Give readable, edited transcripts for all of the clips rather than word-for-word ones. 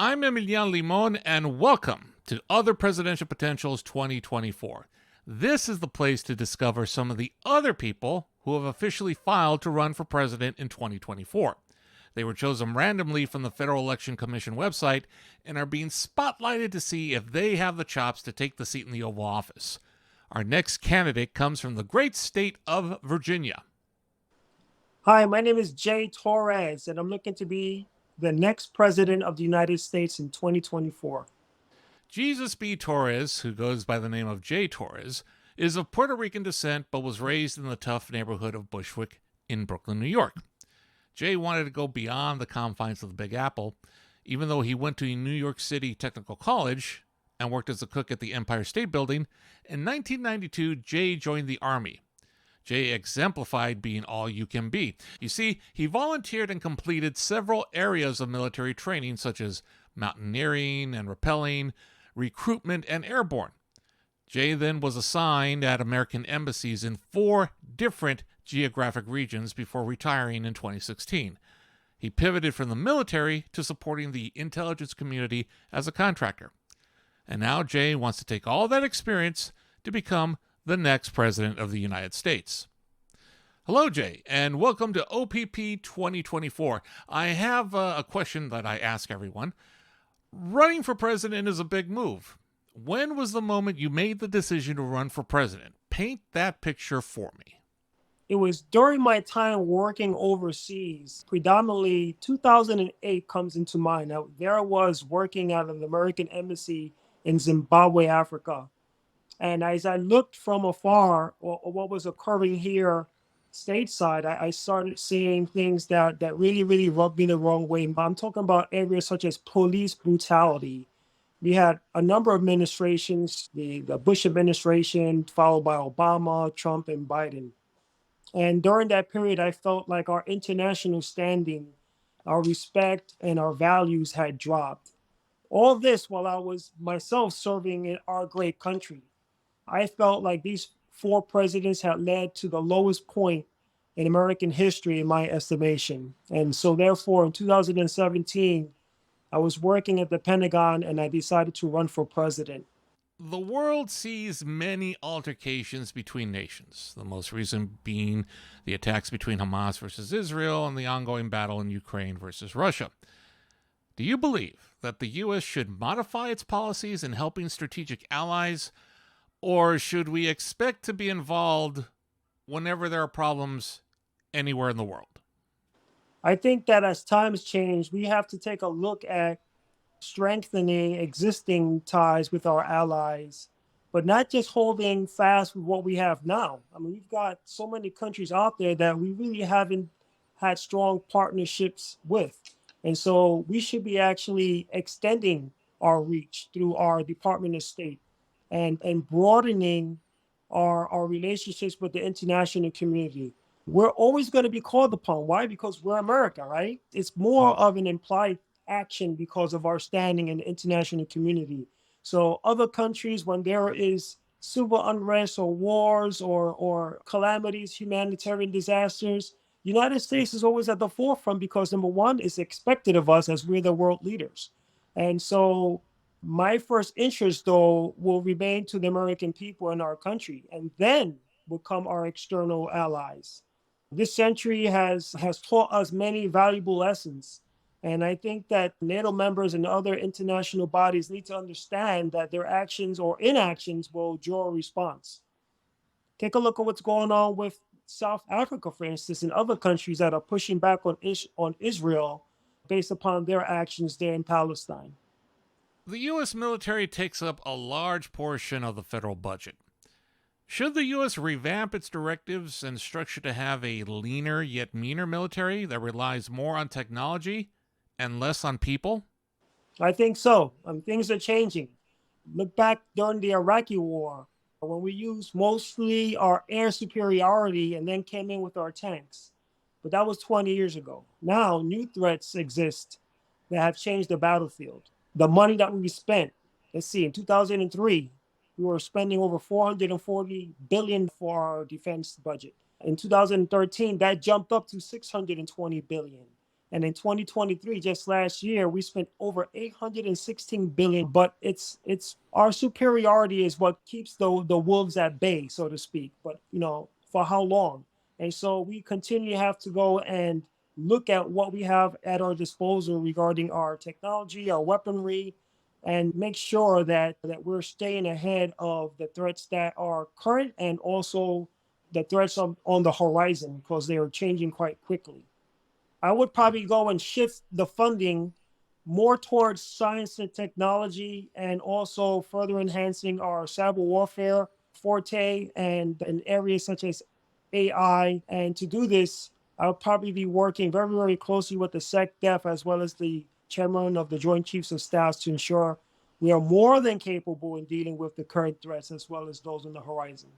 I'm Emilian Limon, and welcome to Other Presidential Potentials 2024. This is the place to discover some of the other people who have officially filed to run for president in 2024. They were chosen randomly from the Federal Election Commission website and are being spotlighted to see if they have the chops to take the seat in the Oval Office. Our next candidate comes from the great state of Virginia. Hi, my name is Jay Torres, and I'm looking to be the next president of the United States in 2024. Jesus B. Torres, who goes by the name of Jay Torres, is of Puerto Rican descent but was raised in the tough neighborhood of Bushwick in Brooklyn, New York. Jay wanted to go beyond the confines of the Big Apple, even though he went to New York City Technical College and worked as a cook at the Empire State Building. In 1992, Jay joined the Army. Jay exemplified being all you can be. You see, he volunteered and completed several areas of military training, such as mountaineering and rappelling, recruitment, and airborne. Jay then was assigned at American embassies in 4 different geographic regions before retiring in 2016. He pivoted from the military to supporting the intelligence community as a contractor. And now Jay wants to take all that experience to become the next president of the United States. Hello, Jay, and welcome to OPP 2024. I have a question that I ask everyone. Running for president is a big move. When was the moment you made the decision to run for president? Paint that picture for me. It was during my time working overseas. Predominantly, 2008 comes into mind. Now, there I was working at an American embassy in Zimbabwe, Africa. And as I looked from afar or what was occurring here stateside, I started seeing things that really rubbed me the wrong way. I'm talking about areas such as police brutality. We had a number of administrations, the Bush administration, followed by Obama, Trump, and Biden. And during that period, I felt like our international standing, our respect, and our values had dropped. All this while I was myself serving in our great country. I felt like these 4 presidents had led to the lowest point in American history, in my estimation. And so, therefore, in 2017, I was working at the Pentagon and I decided to run for president. The world sees many altercations between nations, the most recent being the attacks between Hamas versus Israel and the ongoing battle in Ukraine versus Russia. Do you believe that the U.S. should modify its policies in helping strategic allies, or should we expect to be involved whenever there are problems anywhere in the world? I think that as times change, we have to take a look at strengthening existing ties with our allies, but not just holding fast with what we have now. I mean, we've got so many countries out there that we really haven't had strong partnerships with. And so we should be actually extending our reach through our Department of State and broadening our relationships with the international community. We're always going to be called upon. Why? Because we're America, right? It's more of an implied action because of our standing in the international community. So other countries, when there is civil unrest or wars or calamities, humanitarian disasters, United States is always at the forefront because number one, it's expected of us as we're the world leaders. And so my first interest, though, will remain to the American people in our country, and then will come our external allies. This century has taught us many valuable lessons. And I think that NATO members and other international bodies need to understand that their actions or inactions will draw a response. Take a look at what's going on with South Africa, for instance, and other countries that are pushing back on Israel based upon their actions there in Palestine. The U.S. military takes up a large portion of the federal budget. Should the U.S. revamp its directives and structure to have a leaner yet meaner military that relies more on technology and less on people? I think so. Things are changing. Look back during the Iraqi war when we used mostly our air superiority and then came in with our tanks. But that was 20 years ago. Now, new threats exist that have changed the battlefield. The money that we spent, let's see, in 2003, we were spending over $440 billion for our defense budget. In 2013, that jumped up to $620 billion. And in 2023, just last year, we spent over 816 billion. But it's our superiority is what keeps the wolves at bay, so to speak. But for how long? And so we continue to have to go and look at what we have at our disposal regarding our technology, our weaponry, and make sure that we're staying ahead of the threats that are current and also the threats on the horizon because they are changing quite quickly. I would probably go and shift the funding more towards science and technology and also further enhancing our cyber warfare forte and in areas such as AI. And to do this, I'll probably be working very, very closely with the SecDef as well as the chairman of the Joint Chiefs of Staff to ensure we are more than capable in dealing with the current threats as well as those on the horizon.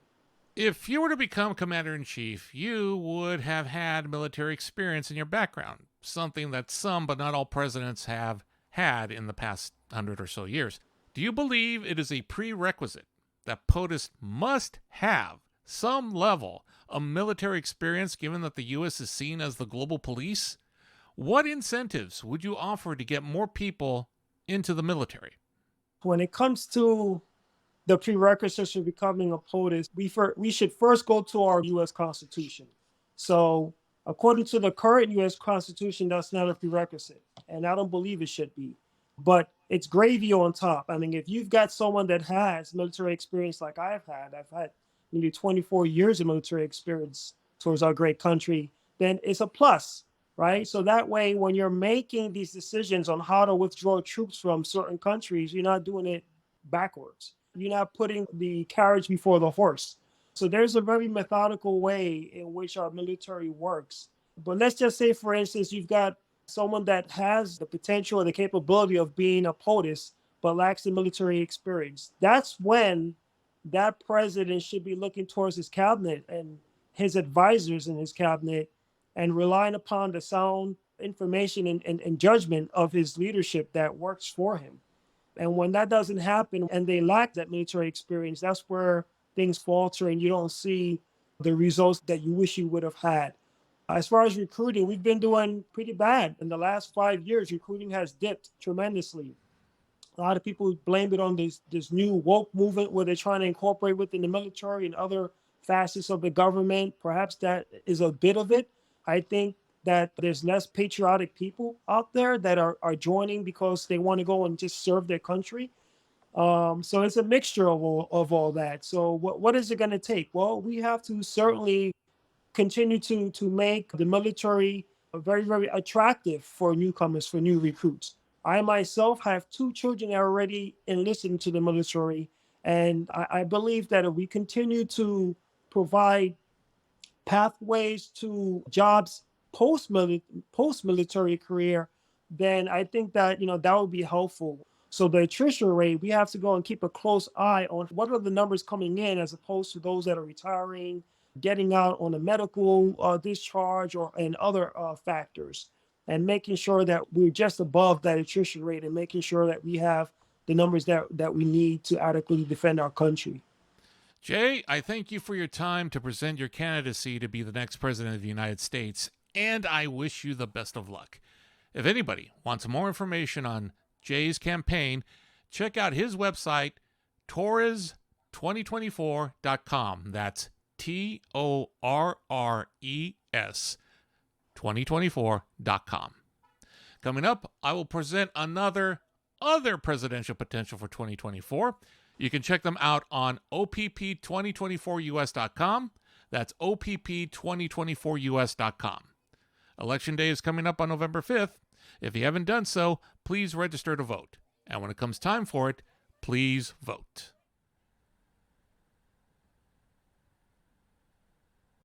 If you were to become commander-in-chief, you would have had military experience in your background, something that some but not all presidents have had in the past 100 or so years. Do you believe it is a prerequisite that POTUS must have some level of military experience given that the U.S. is seen as the global police? What incentives would you offer to get more people into the military? When it comes to the prerequisites for becoming a POTUS, we should first go to our U.S. Constitution. So, according to the current U.S. Constitution, that's not a prerequisite, and I don't believe it should be. But it's gravy on top. I mean, if you've got someone that has military experience like I've had maybe 24 years of military experience towards our great country, then it's a plus, right? So that way, when you're making these decisions on how to withdraw troops from certain countries, you're not doing it backwards. You're not putting the carriage before the horse. So there's a very methodical way in which our military works. But let's just say, for instance, you've got someone that has the potential or the capability of being a POTUS, but lacks the military experience. That's when that president should be looking towards his cabinet and his advisors in his cabinet and relying upon the sound information and judgment of his leadership that works for him. And when that doesn't happen and they lack that military experience, that's where things falter and you don't see the results that you wish you would have had. As far as recruiting, we've been doing pretty bad. In the last 5 years, recruiting has dipped tremendously. A lot of people blame it on this new woke movement where they're trying to incorporate within the military and other facets of the government. Perhaps that is a bit of it. I think that there's less patriotic people out there that are joining because they want to go and just serve their country. So it's a mixture of all that. So what is it going to take? Well, we have to certainly continue to make the military very, very attractive for newcomers, for new recruits. I myself have 2 children that are already enlisted into the military. And I believe that if we continue to provide pathways to jobs post-military career, then I think that that would be helpful. So the attrition rate, we have to go and keep a close eye on what are the numbers coming in as opposed to those that are retiring, getting out on a medical discharge and other factors, and making sure that we're just above that attrition rate and making sure that we have the numbers that we need to adequately defend our country. Jay, I thank you for your time to present your candidacy to be the next president of the United States, and I wish you the best of luck. If anybody wants more information on Jay's campaign, check out his website, Torres2024.com. That's TORRES 2024.com. Coming up, I will present other presidential potential for 2024. You can check them out on OPP2024US.com. That's OPP2024US.com. Election Day is coming up on November 5th. If you haven't done so, please register to vote. And when it comes time for it, please vote.